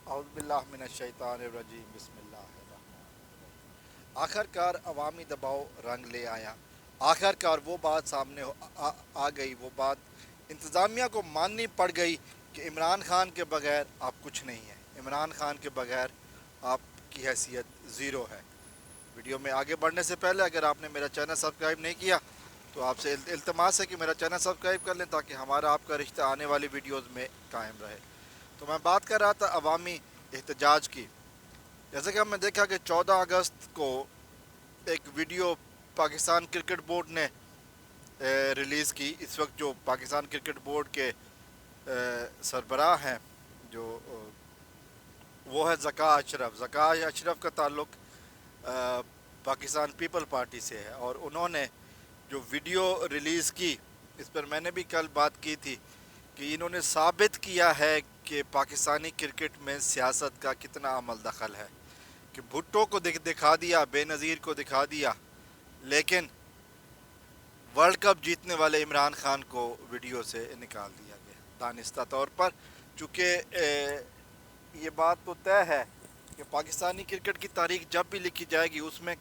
اعوذ باللہ من الشیطان الرجیم بسم اللہ الرحمن الرحیم۔ آخر کار عوامی دباؤ رنگ لے آیا۔ آخر کار وہ بات سامنے آ گئی، وہ بات انتظامیہ کو ماننی پڑ گئی کہ عمران خان کے بغیر آپ کچھ نہیں ہیں، عمران خان کے بغیر آپ کی حیثیت زیرو ہے۔ ویڈیو میں آگے بڑھنے سے پہلے اگر آپ نے میرا چینل سبسکرائب نہیں کیا تو آپ سے التماس ہے کہ میرا چینل سبسکرائب کر لیں تاکہ ہمارا آپ کا رشتہ آنے والی ویڈیوز میں قائم رہے۔ تو میں بات کر رہا تھا عوامی احتجاج کی۔ جیسے کہ ہم نے دیکھا کہ 14 اگست کو ایک ویڈیو پاکستان کرکٹ بورڈ نے ریلیز کی۔ اس وقت جو پاکستان کرکٹ بورڈ کے سربراہ ہیں جو وہ ہے ذکا اشرف۔ ذکا اشرف کا تعلق پاکستان پیپل پارٹی سے ہے، اور انہوں نے جو ویڈیو ریلیز کی اس پر میں نے بھی کل بات کی تھی کہ انہوں نے ثابت کیا ہے کہ پاکستانی کرکٹ میں سیاست کا کتنا عمل دخل ہے، کہ بھٹو کو دکھا دیا، بے نظیر کو دکھا دیا، لیکن ورلڈ کپ جیتنے والے عمران خان کو ویڈیو سے نکال دیا گیا دانستہ طور پر۔ چونکہ یہ بات تو طے ہے کہ پاکستانی کرکٹ کی تاریخ جب بھی لکھی جائے گی اس میں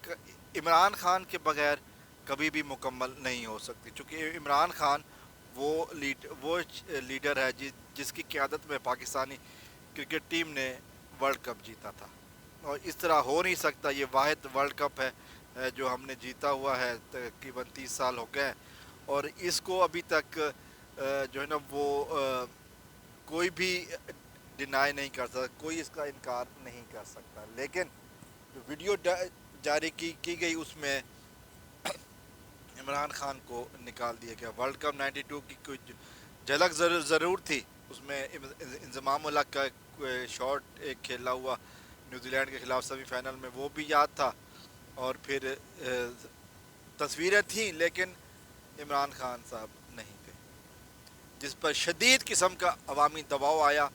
عمران خان کے بغیر کبھی بھی مکمل نہیں ہو سکتی، چونکہ عمران خان وہ لیڈر ہے جس کی قیادت میں پاکستانی کرکٹ ٹیم نے ورلڈ کپ جیتا تھا، اور اس طرح ہو نہیں سکتا۔ یہ واحد ورلڈ کپ ہے جو ہم نے جیتا ہوا ہے، تقریباً 30 سال ہو گئے، اور اس کو ابھی تک جو ہے نا وہ کوئی بھی ڈینائی نہیں کر سکتا، کوئی اس کا انکار نہیں کر سکتا۔ لیکن جو ویڈیو جاری کی گئی اس میں عمران خان کو نکال دیا گیا۔ ورلڈ کپ 92 کی کچھ جھلک ضرور تھی، اس میں انضمام الحق کا شاٹ ایک کھیلا ہوا نیوزی لینڈ کے خلاف سیمی فائنل میں، وہ بھی یاد تھا، اور پھر تصویریں تھیں، لیکن عمران خان صاحب نہیں تھے، جس پر شدید قسم کا عوامی دباؤ آیا،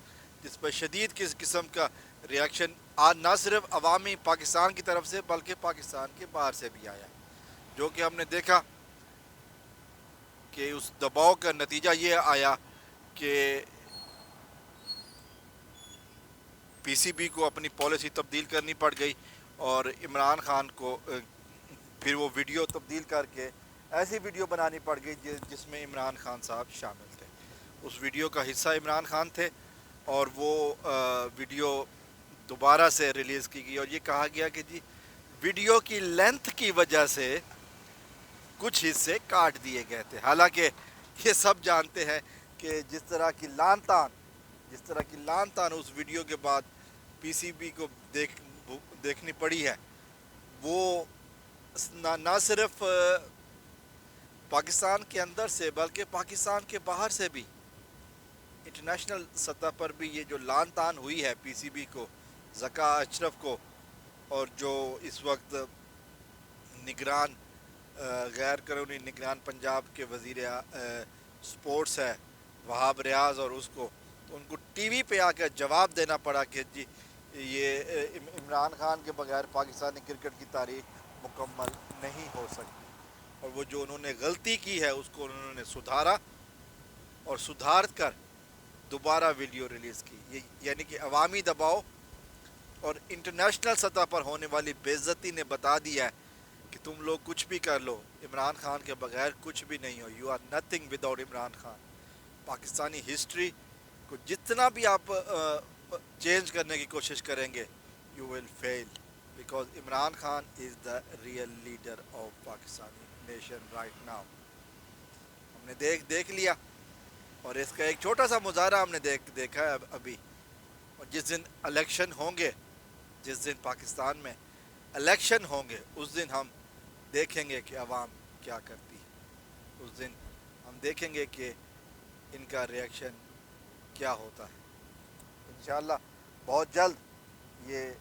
جس پر شدید قسم کا ریاکشن نہ صرف عوامی پاکستان کی طرف سے بلکہ پاکستان کے باہر سے بھی آیا، جو کہ ہم نے دیکھا کہ اس دباؤ کا نتیجہ یہ آیا کہ پی سی بی کو اپنی پالیسی تبدیل کرنی پڑ گئی، اور عمران خان کو پھر وہ ویڈیو تبدیل کر کے ایسی ویڈیو بنانی پڑ گئی جس میں عمران خان صاحب شامل تھے۔ اس ویڈیو کا حصہ عمران خان تھے، اور وہ ویڈیو دوبارہ سے ریلیز کی گئی، اور یہ کہا گیا کہ جی ویڈیو کی لینتھ کی وجہ سے کچھ حصے کاٹ دیے گئے تھے۔ حالانکہ یہ سب جانتے ہیں کہ جس طرح کی لان تان اس ویڈیو کے بعد پی سی بی کو دیکھنی پڑی ہے، وہ نہ صرف پاکستان کے اندر سے بلکہ پاکستان کے باہر سے بھی، انٹرنیشنل سطح پر بھی یہ جو لان تان ہوئی ہے پی سی بی کو، ذکا اشرف کو، اور جو اس وقت نگران غیر قانونی نگران پنجاب کے وزیر سپورٹس ہے وہاب ریاض، اور اس کو تو ان کو ٹی وی پہ آ کر جواب دینا پڑا کہ جی یہ عمران خان کے بغیر پاکستانی کرکٹ کی تاریخ مکمل نہیں ہو سکتی، اور وہ جو انہوں نے غلطی کی ہے اس کو انہوں نے سدھارا، اور سدھار کر دوبارہ ویڈیو ریلیز کی۔ یعنی کہ عوامی دباؤ اور انٹرنیشنل سطح پر ہونے والی بے عزتی نے بتا دیا ہے کہ تم لوگ کچھ بھی کر لو، عمران خان کے بغیر کچھ بھی نہیں ہو، you are nothing without Imran Khan. Pakistani history کو جتنا بھی آپ چینج کرنے کی کوشش کریں گے، you will fail, because Imran Khan is the real leader of Pakistani nation right now. ہم نے دیکھ لیا، اور اس کا ایک چھوٹا سا مظاہرہ ہم نے دیکھا ہے ابھی، اور جس دن الیکشن ہوں گے، جس دن پاکستان میں الیکشن ہوں گے، اس دن ہم دیکھیں گے کہ عوام کیا کرتی ہے، اس دن ہم دیکھیں گے کہ ان کا ریاکشن کیا ہوتا ہے۔ انشاءاللہ بہت جلد یہ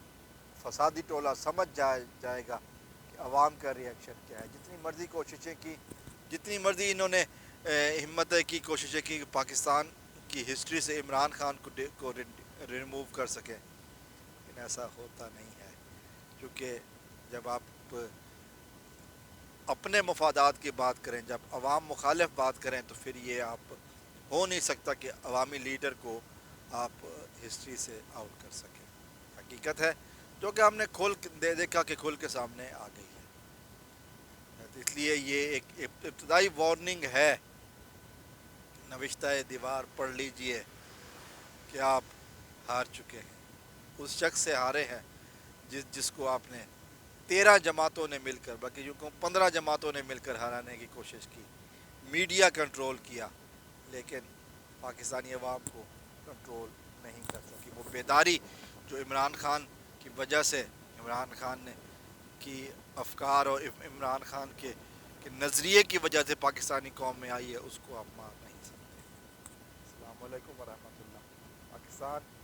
فسادی ٹولہ سمجھ جائے گا کہ عوام کا ریاکشن کیا ہے۔ جتنی مرضی کوششیں کی، جتنی مرضی انہوں نے ہمت کی کوششیں کی کہ پاکستان کی ہسٹری سے عمران خان کو ریموو کر سکیں، لیکن ایسا ہوتا نہیں ہے، کیونکہ جب آپ اپنے مفادات کی بات کریں، جب عوام مخالف بات کریں، تو پھر یہ آپ ہو نہیں سکتا کہ عوامی لیڈر کو آپ ہسٹری سے آؤٹ کر سکیں. حقیقت ہے جو کہ ہم نے دیکھا کہ کھل کے سامنے آ گئی ہے. تو اس لیے یہ ایک ابتدائی وارننگ ہے. نوشتہ دیوار پڑھ لیجئے کہ آپ ہار چکے ہیں. اس شخص سے ہارے ہیں جس کو آپ نے 13 جماعتوں نے مل کر، بلکہ یوں کہوں 15 جماعتوں نے مل کر ہرانے کی کوشش کی. میڈیا کنٹرول کیا لیکن پاکستانی عوام کو کنٹرول نہیں کر سکی. وہ بیداری جو عمران خان کی وجہ سے، عمران خان نے کی افکار اور عمران خان کے نظریے کی وجہ سے پاکستانی قوم میں آئی ہے، اس کو آپ مار نہیں سکتے. السلام علیکم ورحمۃ اللہ. پاکستان